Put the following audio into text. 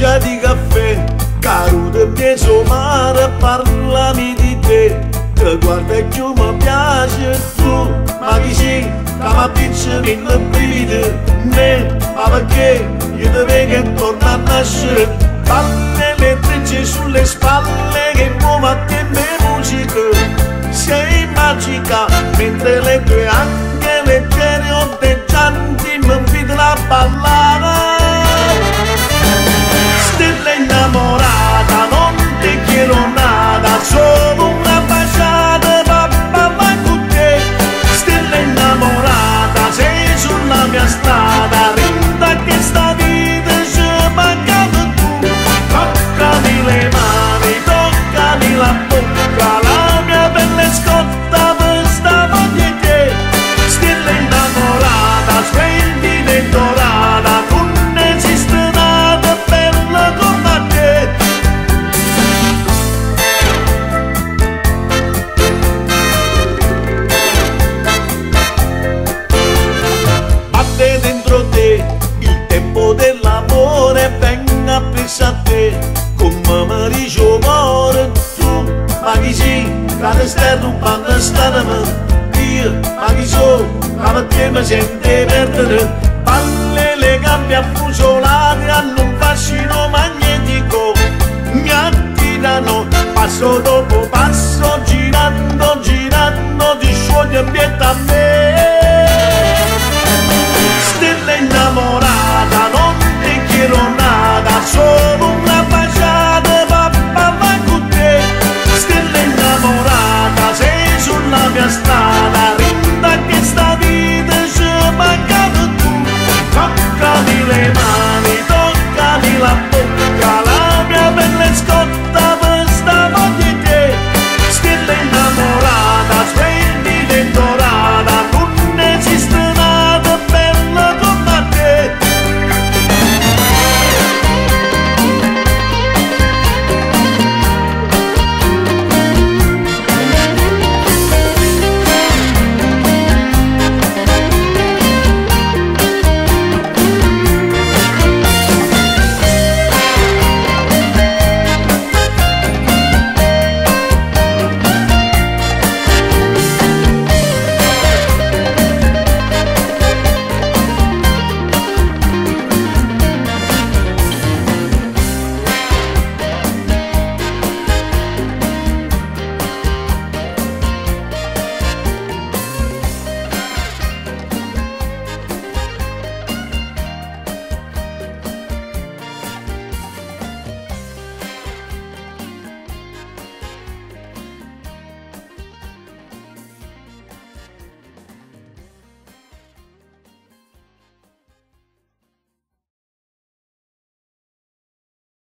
bicchiere di caffè, caro del mezzo mare, parlami di te, che guarda che mi piace tu, ma chi sei, che mi pizza in le brivide, me, ma perché io ti vengo e torno a nascere, palle le trecce sulle spalle, che muova che me musica, sei magica, mentre le tue anche leggere ondeggianti mi invitano a ballare. Stella innamorata, non ti chiedo nada, solo una baciata per parlare con te. Stella innamorata, sei sulla mia strada, rinda che sta vita ci mancava tu. Toccami le mani, toccami la bocca, la mia pelle scotta per sta voglia di te. Stella innamorata, splendida e dorata, non esiste nada bella come te. Batte dentro te il tempo dell'amore, venga preso a te come mi dice amore tu, ma chi sei che ti stai rubando staname, io ma chi so che per te mi sente perdere, palle le gambe affusolate hanno un fascino magnetico, mi attirano passo dopo passo, girando, girando ti scioglie in pietà a me.